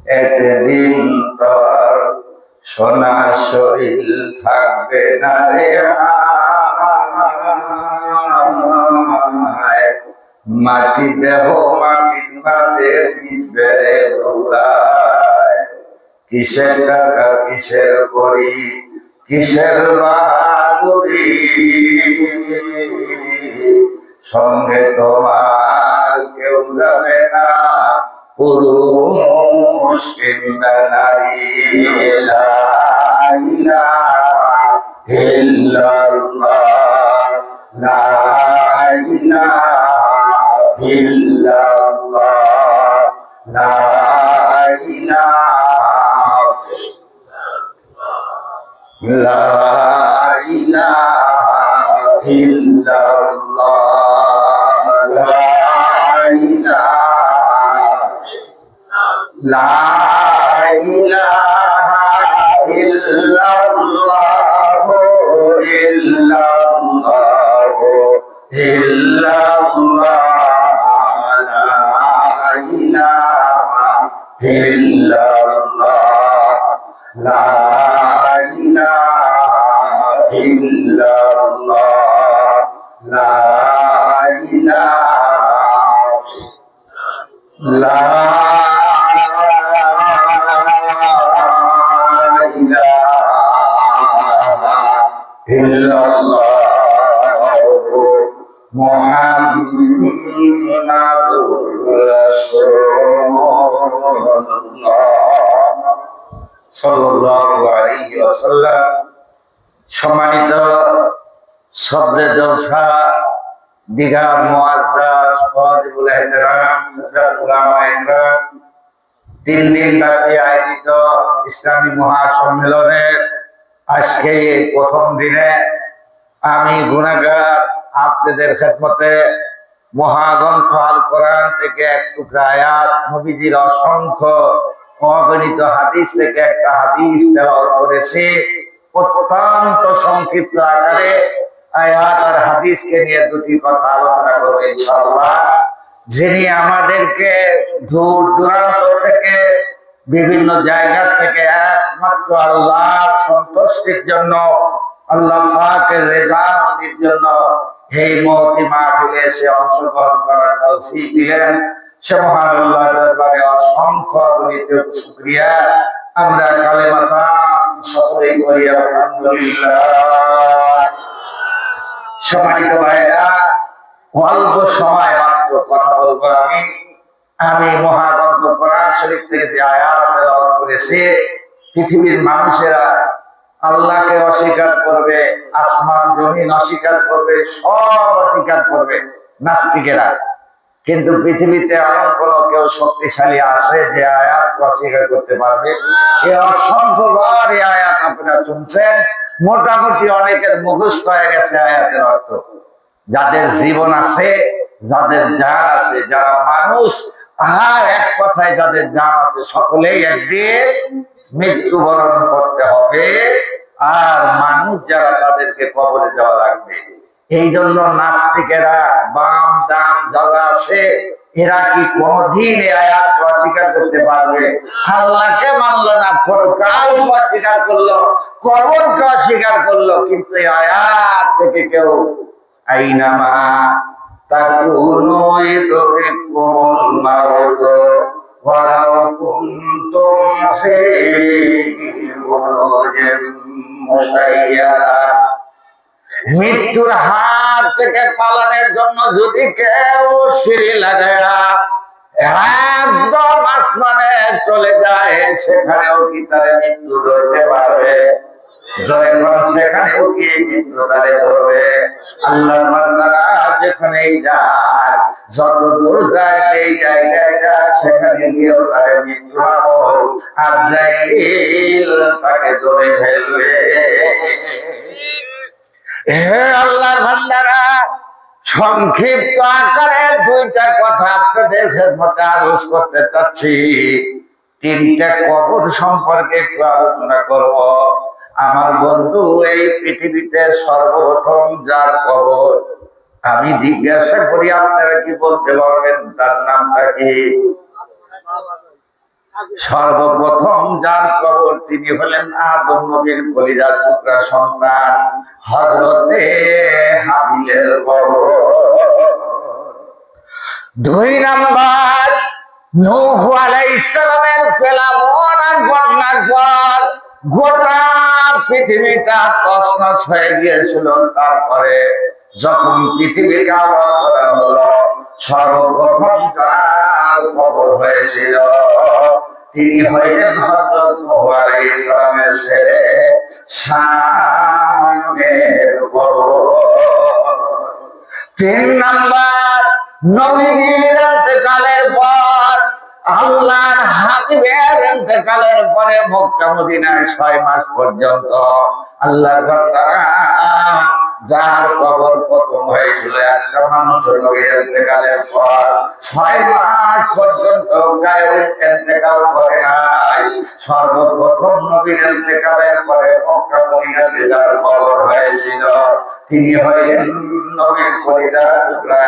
একদিন তোর সোনা শরীর থাকবে না রে হায়। মাটি দেহ মাটির মাঝে মিশবে গোলায়। কিসের টাকা কিসের করি কিসের বাহাদুরি, সঙ্গে তোমার কেউ যাবে না পুরুষ কিংবা নারী। লা ইলাহা ইল্লাল্লাহ, লা ইলাহা ইল্লাল্লাহ, লা ইলাহা, লা ইলাহা ইল্লাল্লাহ, লা ইলাহা, লা ইলাহা ইল্লাল্লাহ, ইল্লাল্লাহ, ইল্লাল্লাহ, লা ইলাহা ইল্লাল্লাহ, লা ইলাহা ইল্লাল্লাহ, লা ইলাহা, লা সম্মানিত সদরে জলসা দীঘার মুআজ্জাজ ফাজিলুল ইহতিরাম হযরত উলামায়ে ইকরাম 3 দিন ব্যাপী আয়োজিত ইসলামী মহাসম্মেলনের আজকে এই প্রথম দিনে আমি গুনাহগার আপনাদের খেদমতে মহাগ্রন্থ আল কোরআন থেকে এক টুকরা আয়াত, নবীজির অসংখ্য অগণিত হাদিস থেকে একটা হাদিস তেলাওয়াত করেছি। অত্যন্ত সংক্ষিপ্ত আকারে আয়াত আর হাদিসকে নিয়ে দুটি কথা আলোচনা করব ইনশাআল্লাহ। যিনি আমাদেরকে দূর দূরান্ত থেকে বিভিন্ন জায়গা থেকে একমাত্র আল্লাহর সন্তুষ্টির জন্য, আল্লাহ পাকের রেজামন্দির জন্য এই মহতি মাহফিলে এসে অংশগ্রহণ করার তৌফিক দিলেন, সে মহান আল্লাহর দরবারে অসংখ্য অগণিত শুকরিয়া। আমরা কালেমাতান সকলেই করি আলহামদুলিল্লাহ। সম্মানিত ভাইরা, অল্প সময় মাত্র কথা বলবো। আমি মহাগ্রন্থ কোরআন শরীফ থেকে যে আয়াত তেলাওয়াত করেছি, পৃথিবীর মানুষেরা আল্লাহকে অস্বীকার করবে, আসমান জমিন অস্বীকার করবে, সব অস্বীকার করবে নাস্তিকেরা। কিন্তু পৃথিবীতে এমন কোনো কেউ শক্তিশালী আছে যে আয়াত অস্বীকার করতে পারবে? এই অসংখ্যবার এই আয়াত আপনারা শুনছেন, মোটামুটি অনেকের মুখস্থ হয়ে গেছে আয়াতের অর্থ। যাদের জীবন আছে, যাদের জান আছে, যারা মানুষ, আর এক কথায় যাদের জান আছে, সকলেই একদিন মৃত্যুবরণ করতে হবে। আর মানুষ যারা, তাদেরকে কবরে যাওয়া লাগবে। এই জন্য নাস্তিকেরা, বাম দাম যারা আছে, এরা কি কোনদিন এই আয়াত অস্বীকার করতে পারবে? আল্লাহকে মানলো না, পরকালকে অস্বীকার করলো, কবরকে অস্বীকার করলো, কিন্তু এই আয়াত থেকে কেউ আইনামা তাকুনু ইদরিকুমুল মাউত ওয়ালাউ কুনতুম ফি বুরুজিন মুশাইয়াদা। মৃত্যুর হাত থেকে পালানোর জন্য যদি কেউ সিঁড়ি লাগায়া একদম আসমানে চলে যায়, সেখানেও কি তারে মৃত্যু ধরতে পারবে? সেখানেও কি মৃত্যু তারে ধরবে? আল্লাহর বান্দারা যেখানেই যায়, যত দূর যায়, এই জায়গায় যায়, সেখানে গিয়েও তারে মৃত্যু আজরাইল তাকে ধরে ফেলবে। হে আল্লাহর বান্দারা, সংক্ষিপ্ত আকারে দুইটা কথা আপনাদের খেদমতে আরোপ করতে চাচ্ছি। 3টা কবর সম্পর্কে একটু আলোচনা করব। আমার বন্ধু, এই পৃথিবীতে সর্বপ্রথম যার কবর, আমি জিজ্ঞাসা করি আপনারা কি বলতে পারবেন তার নামটা কি? সর্বপ্রথম যার কবর তিনি হলেন আদম নবীর কলিজার টুকরা সন্তান হযরতে হাবিলের কবর। 2 নাম্বার, নূহ আলাইহিস সালামের পেলাবন আর বন্যার পর গোটা পৃথিবীটা তছনছ হয়ে গিয়েছিল। তারপরে যখন পৃথিবীকে আবাদ করা হলো, সর্বপ্রথম যার কবর হয়েছিল তিনি হইলেন হযরত নূহ আলাইহিস সালামের ছেলে শামের কবর। 3 নাম্বার, নবীর ইন্তেকালের পর আল্লাহর হাবিবের ইন্তেকালের পরে মক্কা মদিনায় 6 মাস পর্যন্ত আল্লাহর বান্দারা যার কবর প্রথম হয়েছিল একটা মানুষের নবীর ইন্তেকালের পর 6 মাস পর্যন্ত গায়ের ইন্তেকাল করে নাই। সর্বপ্রথম নবীর ইন্তেকালের পরে মক্কা মদিনাতে যার কবর হয়েছিল তিনি হইলেন নবীর কলিজার টুকরা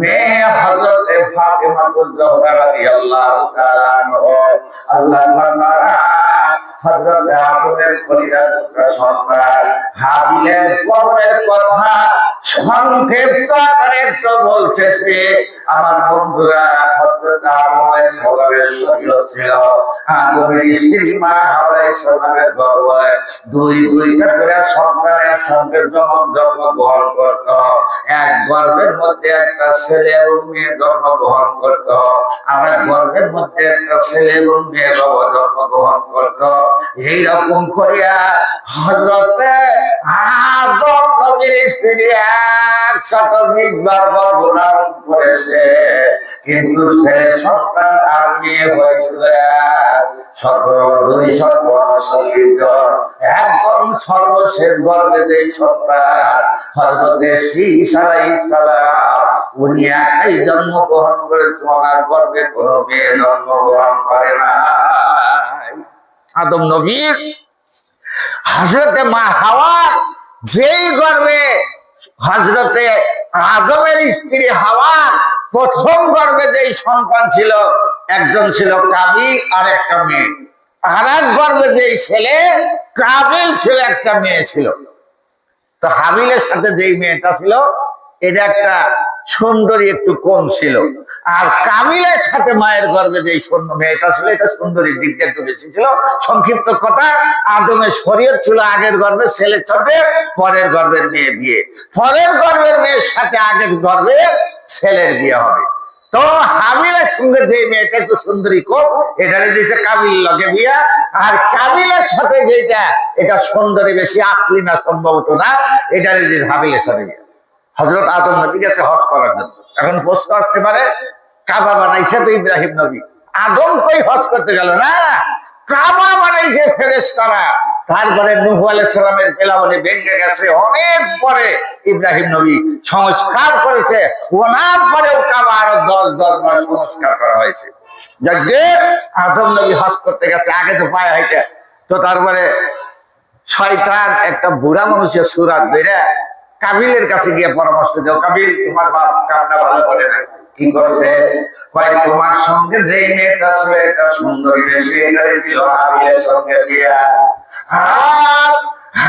মেয়ে হযরতে ফাতেমাতুজ জোহরা রাদিয়াল্লাহু তাআলা আনহা। আল্লাহর বান্দারা হযরত আদমের কলিজার টুকরা সন্তান হাবিলের কবরের কথা সংক্ষিপ্ত আকারে তো বলতেছে। আমার বন্ধুরা, হযরত আদম আলাইহিস সালামের শরীয়ত ছিল আদমের স্ত্রী মা হাওয়া আলাইহিস সালামের গর্ভে দুইটা করে সন্তানের সঙ্গে জন্মগ্রহণ করত। এক গর্ভের মধ্যে একটা ছেলে এবং মেয়ে জন্মগ্রহণ করত, আর এক গর্ভের মধ্যে একটা ছেলে এবং মেয়ে জন্মগ্রহণ করত। এইরকম করিয়া হযরতে আদম নবীর স্ত্রী 120 বার গর্ভধারণ করেছে, কিন্তু ছেলে সন্তান আর মেয়ে হয়েছিল 217 একদম সর্বশেষ গর্ভে যে সন্তান হযরতে ঈসা আলাইহিস সালাম, উনি একাই জন্মগ্রহণ করেছেন, ওনার গর্ভে কোনো মেয়ে জন্মগ্রহণ করে নাই। আদম নবীর হযরতে মা হাওয়া যেই গর্ভে হযরতে আদমের স্ত্রী হাওয়া প্রথম গর্ভে যেই সন্তান ছিল, একজন ছিল কাবিল আর একটা মেয়ে, আর এক গর্ভে যেই ছেলে কাবিল ছিল একটা মেয়ে ছিল। তো হাবিলের সাথে যেই মেয়েটা ছিল এটা একটা সুন্দরী একটু কম ছিল, আর কাবিলের সাথে মায়ের গর্ভে যে মেয়েটা ছিল এটা সুন্দরীর দিকটা একটু বেশি ছিল। সংক্ষিপ্ত কথা, আদমের শরীয়ত ছিল আগের গর্ভের ছেলের সাথে পরের গর্ভের মেয়ে বিয়ে, পরের গর্ভের মেয়ের সাথে আগের গর্ভের ছেলের বিয়ে হবে। তো হাবিলের সঙ্গে যে মেয়েটা একটু সুন্দরী কম, এটারে দিয়েছে কাবিল লগে বিয়া, আর কাবিলের সাথে যেটা এটা সুন্দরী বেশি, আকলি না সম্ভবত না, এটারে দিয়েছে হাবিলের সাথে বিয়া। হযরত আদম নবী গেছে হজ করার জন্য। এখন প্রশ্ন আসতে পারে, কাবা বানাইছে তো ইব্রাহিম নবী, আদম কই হজ করতে গেল না? কাবা বানাইছে ফেরেশতারা, তারপরে নূহ আলাইহিস সালামের পেলাবনে ভেঙে গেছে, অনেক পরে ইব্রাহিম নবী সংস্কার করেছে, ওনার পরেও কাবা আরো 10 বার সংস্কার করা হয়েছে। যাকে আদম নবী হজ করতে গেছে, আগে তো পায়ে হাইটা, তো তারপরে শয়তান একটা বুড়া মানুষের সুরাত বেড়ে কাবিলের কাছে গিয়ে পরামর্শ দাও, কাবিল তোমার বাপ কামটা ভালো করে না, কি করছে? কয়েক তোমার সঙ্গে যে মেয়েটা ছিল এটা সুন্দরী বেশি, এটারে দিল হাবিলের সঙ্গে দিয়া, আর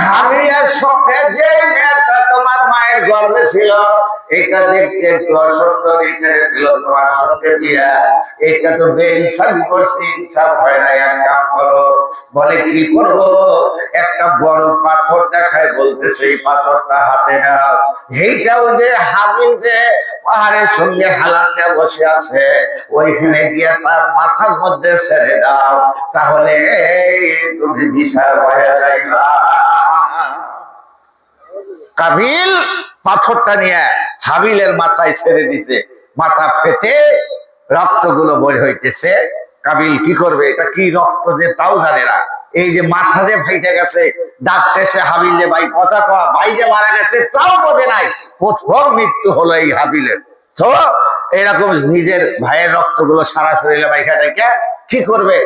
হাবিলের সঙ্গে যে মেয়েটা তোমার মায়ের গর্ভে ছিল এটা দেখতে একটু অসুন্দর, এটারে দিল তোমার সঙ্গে দিয়া, এটা তো বেইনসাফি করছি, ইনসাফ হয় না। এক কাম করো, বলে কি করব? একটা বড় পাথর দেখায়, বলতেছে এই পাথরটা হাতে নাও, এইটাও যে হাবিল যে পাহাড়ের সঙ্গে হালান দিয়ে বসে আছে ওইখানে গিয়ে তার মাথার মধ্যে ছেড়ে দাও, তাহলে তুমি বিশাল হয়ে যাইবা। কাবিল পাথরটা নিয়ে হাবিলের মাথায় ছেড়ে দিছে, মাথা ফেটে রক্তগুলো বের হইতেছে। কাবিল কি করবে? এটা কি রক্ত যে তাও জানে না, এই যে মাথা যে ফাইটে গেছে, ডাকতেছে হাবিল যে ভাই কথা কয়া, ভাই যে মারা গেছে তাও বোঝে নাই। প্রথম মৃত্যু হলো এই হাবিলের। তো এরকম নিজের ভাইয়ের রক্তগুলো সারা শরীরে বাইখা ডেকে কি করবে?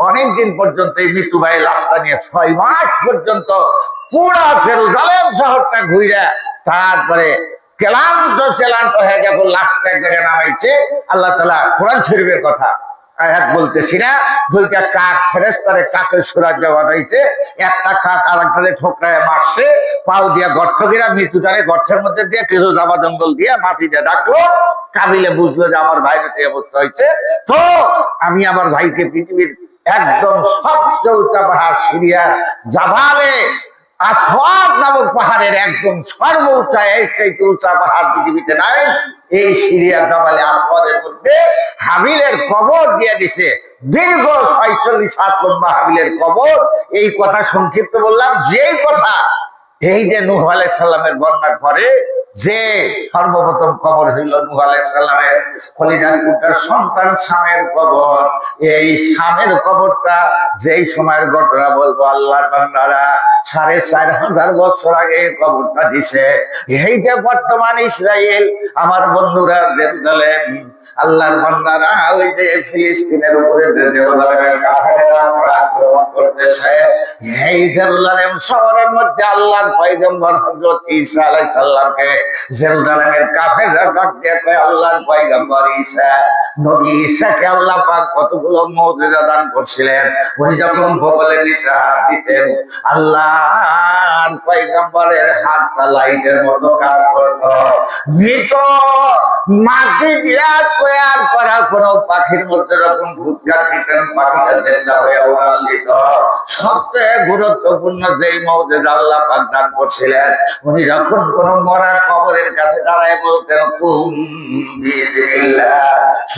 অনেকদিন পর্যন্ত এই মৃত্যু ভাইয়ের লাশটা নিয়ে 6 মাস পর্যন্ত পুরা জেরুজালেম শহরটা ঘুরে, তারপরে ক্লান্ত হয়ে যখন লাশটা এক জায়গায় নামাইছে, আল্লাহ তাআলা কোরআন শরীফের কথা এক বলতেছি না, দুইটা কাক ফেরেশতারে কাকের সুরাজ বানাইছে, একটা কাক আরেকটারে ঠোকরায় মারছে, পাও দিয়া গর্ত গিরা মৃত্যুটারে গর্তের মধ্যে দিয়ে কিছু জামা জঙ্গল দিয়ে মাটি দিয়ে ডাকলো। কাবিলে বুঝলো যে আমার ভাইয়ের এই অবস্থা হয়েছে, তো আমি আমার ভাইকে পৃথিবীর একদম সবচেয়ে উঁচা পাহাড় সিরিয়া জাবালে আসওয়াদ নামক পাহাড়ের একদম সর্বোচ্চ উঁচা পাহাড় পৃথিবীতে নাই, এই সিরিয়া জাবালে আসওয়াদের মধ্যে হাবিলের কবর দিয়ে দিছে। দীর্ঘ ৪৬ হাত লম্বা হাবিলের কবর। এই কথা সংক্ষিপ্ত বললাম। যেই কথা এই যে নূহ আলাইহিস সালামের বন্যার পরে যে সর্বপ্রথম কবর হইল নূহ আলাইহিস সালামের কলিজার টুকরার সন্তান শামের কবর। এই শামের কবরটা যেই সময়ের ঘটনা বলবো, আল্লাহর বান্দারা ৪৫০০ বছর আগে কবরটা দিছে। এই যে বর্তমান ইসরায়েল, আমার বন্ধুরা জেরুজালেম, আল্লাহর বান্দারা ওই যে ফিলিস্তিনের উপরে জেরুজালেমের কাফেররা আক্রমণ করতেছে, এই জেরুজালেম শহরের মধ্যে আল্লাহর পয়গম্বর হযরত ঈসা আলাইহিস সালামকে জেরুজালেমের কাফেররা ডাক দিয়ে কয়, আল্লাহর পয়গম্বর ঈসা, নবী ঈসাকে আল্লাহ পাক কতগুলো মুজিজা দান করছিলেন। উনি যখন বগলের নিচে হাত দিতেন, আল্লাহর পয়গম্বরের হাতটা লাইটের মতো কাজ করতো। মৃত মাটি দিয়া তৈরি করা কোন পাখির মধ্যে যখন ফুটকার দিতেন, পাখিটা জিন্দা হয়ে উড়াল দিত। সবচেয়ে গুরুত্বপূর্ণ যেই মুজিজা আল্লাহ পাক দান করছিলেন, উনি যখন কোন মরা কবরের কাছে দাঁড়ায় বলতেন কুম বিইজনিল্লাহ,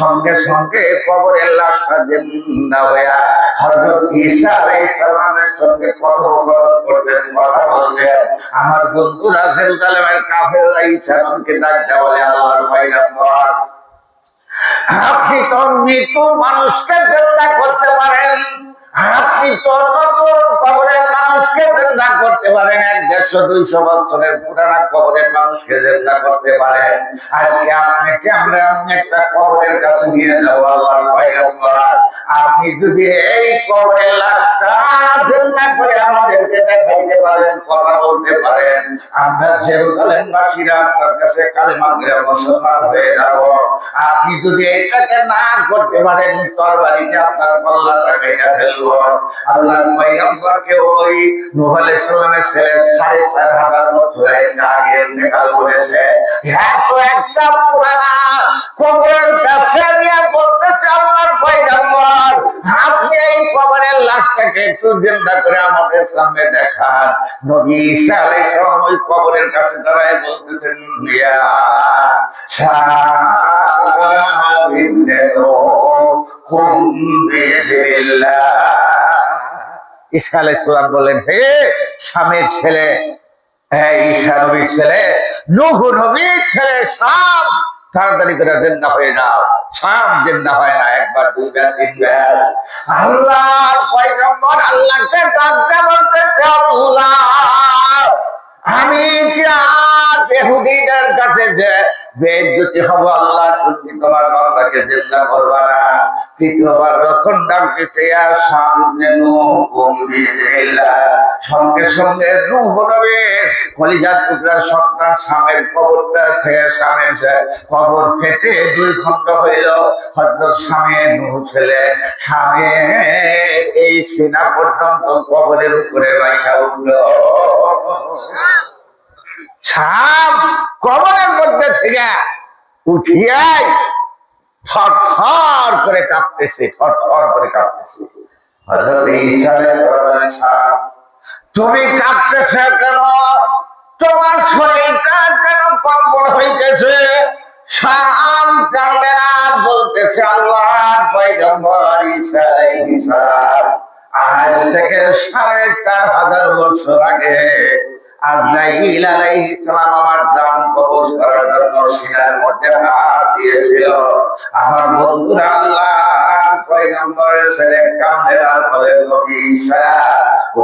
সঙ্গে সঙ্গে কবরের লাশটা জিন্দা হয়ে হযরত ঈসা আলাইহিস সালামের সঙ্গে কথোপকথন করতেন, কথা বলতেন। আমার বন্ধুরা জেরুজালেমের কাফেররা ঈসা নবীকে ডাক দেয়া বলে, আল্লাহর পয়গম্বর, আপনি তো মৃত মানুষকে জিন্দা করতে পারেন, আপনি তো নতুন কবরের মানুষকে জিন্দা করতে পারেন, ১৫০-২০০ বছরের পুরানা কবরের মানুষকে জিন্দা করতে পারেন। আজকে আপনাকে আমরা এমন একটা কবরের কাছে নিয়ে যাবো, আল্লাহর পয়গম্বর, আপনি যদি এই কবরের লাশটা জিন্দা করে আমাদেরকে দেখাইতে পারেন, কথা বলতে পারেন, আমরা জেরুজালেমবাসীরা আপনার কাছে কালেমা পড়ে মুসলমান হয়ে যাব। আপনি যদি এটাকে না করতে পারেন, তরবারিতে আপনার কল্লাটা কেটে ফেলবো। আল্লাহর পয়গম্বরকে ওই নূহ আলাইহিস সালামের ছেলে ৪৫০০ বছর আগে ইন্তেকাল করেছে। এত একটা পুরানা কবরের কাছে নিয়ে বলতেছে, আল্লাহর পয়গম্বর, আপনি এই কবরের লাশটাকে একটু জিন্দা করে আমাদের সামনে দেখান। নবী ঈসা আলাইহিস সালাম ওই কবরের কাছে দাঁড়ায় বলতেছেন, ইয়া ঈসা আলাইহিস সালাম বলেন, হে শামের ছেলে, ঈসা নবীর ছেলে, নূহ নবীর ছেলে শাম, তাড়াতাড়ি করে জিন্দা হয়ে যাও। শাম জিন্দা হয় না, একবার, দুইবার, তিনবার। আল্লাহর পয়গম্বর আল্লাহকে ডাকতে বলতেছে, আল্লাহ, আমি কি আর ইহুদীদের কাছে যে বেইজ্জতি হব? আল্লাহ, তুমি তোমার বান্দাকে জিন্দা করবা না? তৃতীয়বার যখন ডাক দিতে সঙ্গে সঙ্গে নূহ নবীর কলিজার টুকরার সন্তান শামের কবরটা থেকে শামের কবর ফেটে ২ খণ্ড হইল। হযরত শামের নূহ ছেলে শামের এই সিনা পর্যন্ত কবরের উপরে বাইসা উঠল। শাম কবরের মধ্যে থেকে উঠিয়াই থরথর করে কাঁপতেছে, থরথর করে কাঁপতেছে। হযরত ঈসা বললেন, শাম, তুমি কাঁপতেছে কেন? তোমার শরীরটা কেন কম্পন হইতেছে? শাম কান্দে না, বলতেছে, আল্লাহর পয়গম্বর ঈসা আলাইহিস সালাম, আজ থেকে ৪৫০০ বছর আগে আজরাইল আলাইহিস সালাম আমার জান কবজ করার জন্য সিনার মধ্যে হাত দিয়েছিল। আমার বন্ধুরা আল্লাহর পয়গম্বরের ছেলে কান্দে আর বলে, নবী ঈসা,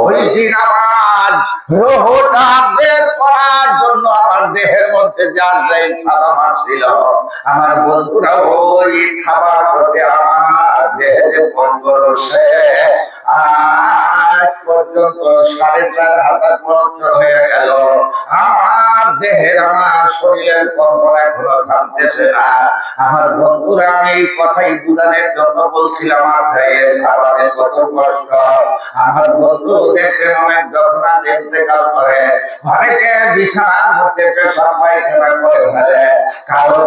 ওই দিন আমার রূহটা বের করার জন্য আমার দেহের মধ্যে যে আজরাইল থাবা মারছিল, আমার বন্ধুরা ওই থাবার সাথে আমার দেহে পড়ছে। আজ পর্যন্ত ৪৫০০ বছর হয়ে গেল, আমার আমার দেহের আমার শরীরের কম্পন এখনো থামতেছে না। আমার বন্ধুরা, আমি এই কথাই বুঝানোর জন্য বলছিলাম আজরাইলের খাবারের কত কষ্ট। আমার বন্ধু দেখবেন অনেক যখন ইন্তেকাল করে অনেকে বিছানার মধ্যে পেশাব পায়খানা করে ফেলে, কারো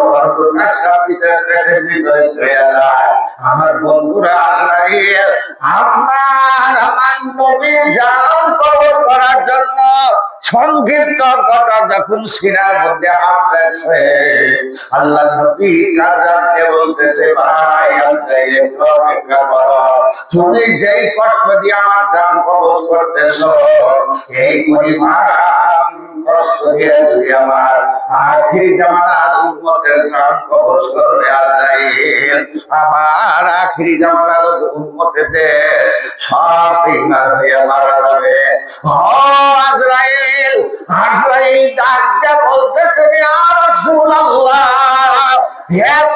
কাজটা পেটের ভিতরে চলে যায়। আমার বন্ধুরা, আজরাইল আপনার আমার নবীর জান কবর করার জন্য সংক্ষিপ্ত কথা যখন সিনার মধ্যে হাত রাখছে, আল্লাহ নবী কাঁদতে বলতেছে, ভাই আজরাইল একটু অপেক্ষা করো, তুমি যেই কষ্ট দিয়ে আমার জান কবজ করতেছ এই পরিমাণ কষ্ট দিয়ে যদি আমার আখিরি জামানার উম্মতের প্রাণ কবজ করে আজরাইল, আমার আখিরি জামানার উম্মতেদের সব ইমান হয়ে মারা যাবে। ও আজরাইল, আজরাইল ডাকতে বলতেছে, ইয়া রাসূলুল্লাহ, এত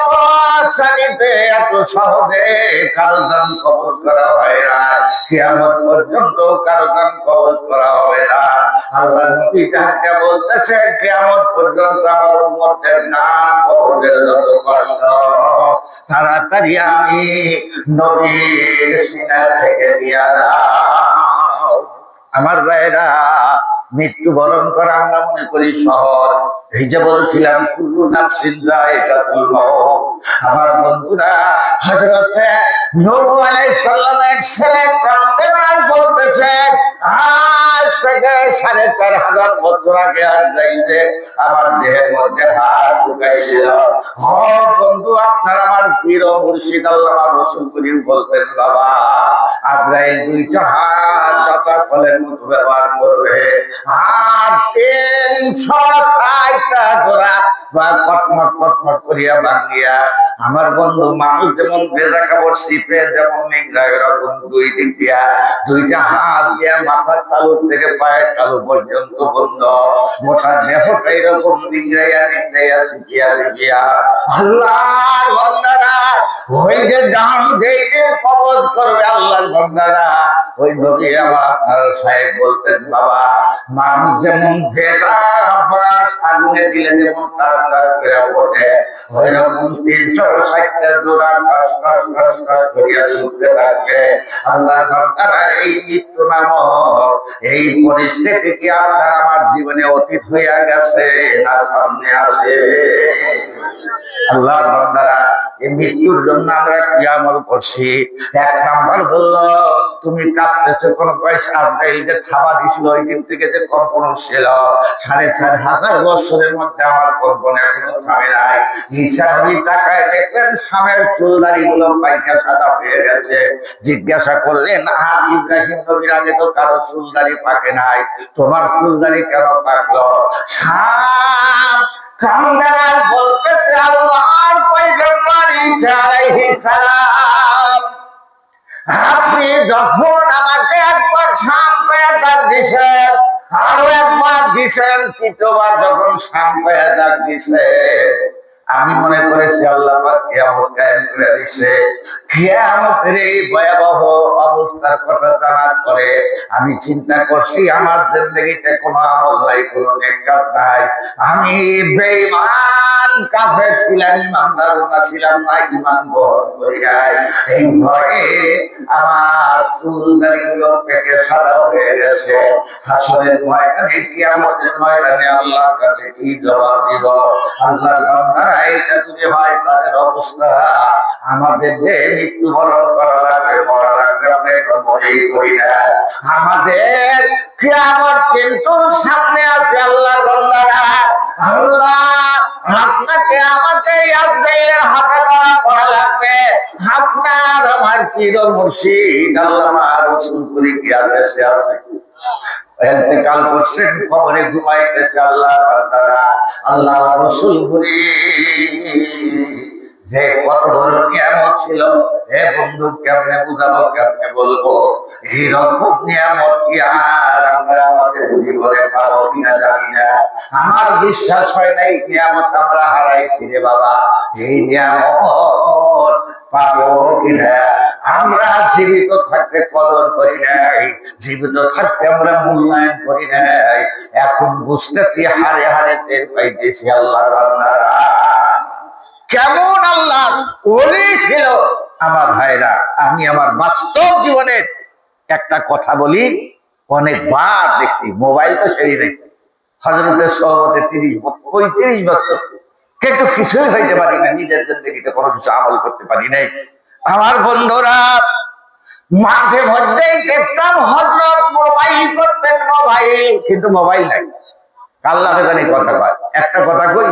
আসানিতে এত সহজে কারো জান কবজ করা হয় না, কিয়ামত পর্যন্ত কারো জান কবজ করা হবে না। আল্লাহ নবী ডাকতে বলতেছে, কিয়ামত পর্যন্ত আমার উম্মতের নাম কবজের যত কষ্ট, তাড়াতাড়ি আমি নবীর সিনা থেকে দিয়া দাও। আমার ভাইরা, মৃত্যুবরণ করা আমরা মনে করি শহর, এই যে বলছিলাম কুল্লু নাফসিন যায়কাতুল মাউত। আমার বন্ধুরা, হযরত নূহ আলাইহিস সালামের ছেলে কান্দেন বলতেছেন, আজ থেকে ৪,৫০০ বছর আগে আজরাইলে আমার দেহের মধ্যে হাত ঢুকাইছিল। ও বন্ধু, আপনার আমার পীর ও মুর্শিদ আল্লামা রসুল করিম বলতেন, বাবা আজরাইল দুইটা হাত দাতা ফলের মতো ব্যবহার করবে, আর ৩৬০টা জোড়া বা কটমট কটমট করিয়া ভাঙিয়া। আমার বন্ধু, মানুষ যেমন ভেজা কাপড় শিপে যেমন নিংড়া, এরকম দুই দিক দিয়া দুইটা হাত দিয়া মাথার তালু থেকে পায়ের তালু পর্যন্ত বন্ধ, মোটা দেহটা এরকম নিংড়াইয়া নিংড়াইয়া শিখিয়া শিখিয়া আল্লাহর বান্দারা ওই যে ডান যেই দিন কবজ করবে আল্লাহর বান্দারা, ওই নবী আমার সাহেব বলতেন, বাবা মানুষ যেমন ভেজা বাঁশ আগুনে দিলে যেমন টাস টাস করে ওঠে, ওই রকম ৩৬০টা জোড়া টাস টাস টাস টাস করিয়া ছুটতে থাকবে আল্লাহর বান্দারা। এই মৃত্যু নামক এই পরিস্থিতি কি আপনার আমার জীবনে অতীত হইয়া গেছে না সামনে আছে? আল্লাহর বান্দারা, এই মৃত্যুর জন্য আমরা কি আমল করছি? ১ নাম্বার বললো, তুমি কাঁপতেছো কোন পয়সা আজরাইলকে থাবা দিছিল, ওই দিন থেকে যে কম্পন ছিল ৪,৫০০ বছরের মধ্যে আমার কম্পন এখনো থামে নাই। ঈসা নবী তাকায় দেখলেন সামের চুলদারি গুলো পাইকা সাদা হয়ে গেছে। জিজ্ঞাসা করলেন, আর ইব্রাহিম নবীর আগে তো কারো চুলদারি পাকে নাই, তোমার চুলদারি কেন পাকলো? শাম কান্দার বলতেছে, আল্লাহর পয়গম্বর ঈসা আলাইহিস সালাম, আপনি যখন আমাকে একবার শাম কয়ে ডাক দিছেন, আরো একবার দিছেন, তৃতীয়বার যখন শাম কয়ে ডাক দিছেন, আমি মনে করেছি আল্লাহ পাক কিয়ামত কায়েম করে দিছে। কিয়ামতের এই ভয়াবহ অবস্থার কথা জানার পরে আমি চিন্তা করছি, আমার জিন্দেগিতে কোনো আমল নাই, কোনো নেক কাজ নাই, আমি বেঈমান কাফের ছিলাম, ইমানদার না ছিলাম না, ঈমান বহন করি নাই। এই ভয়ে আমার চুলদারি গুলো পেকে সাদা হয়ে গেছে। হাসরের ময়দানে, কিয়ামতের ময়দানে আল্লাহর কাছে কি জবাব দিব? আল্লাহর বান্দারা, এটা যদি হয় তাদের অবস্থা, আমাদের যে মৃত্যুবরণ করা লাগবে, মরা লাগবে, আমরা এটা মনেই করি না। আমাদের কিয়ামত কিন্তু সামনে আছে। আল্লাহর বান্দারা, আল্লাহ আপনাকে আমাকে আজরাইলের হাতে ধরা পড়া লাগবে। আপনার আমার পীর ও মুর্শিদ আল্লামা রসুল করিম কি আদেশে আছে? ইন্তেকাল করছেন, কবরে ঘুমাইতেছে আল্লাহ বান্দারা। আল্লাহ রসুল যে কত বড় নিয়ামত ছিল, হে বন্ধু, কেমনে বুঝাবো, কেমনে বলবো? এরকম নিয়ামত কি আর আমরা আমাদের জীবনে পাবো কিনা জানি না। আমার বিশ্বাস হয় না এই নিয়ামত আমরা হারাইছি রে বাবা। এই নিয়ামত পাবো কিনা। আমরা জীবিত থাকতে কদর করি নাই, জীবিত থাকতে আমরা মূল্যায়ন করি নাই। এখন বুঝতেছি, হারে হারে টের পাইতেছি আল্লাহ কেমন আল্লাহ ওলি ছিল। আমার ভাইরা, আমি আমার বাস্তব জীবনের একটা কথা বলি, অনেকবার দেখছি, মোবাইল তো সেই দেখছি। হযরতের সহবতে 35 বছর কিন্তু কিছুই হইতে পারি না, নিজের জিন্দেগিতে কোনো কিছু আমল করতে পারি নাই। আমার বন্ধুরা, মাঝে মধ্যেই দেখতাম হযরত মোবাইল করতেন, মোবাইল, কিন্তু মোবাইল নাই। আল্লাহকে জানি কথা কয়। একটা কথা কই,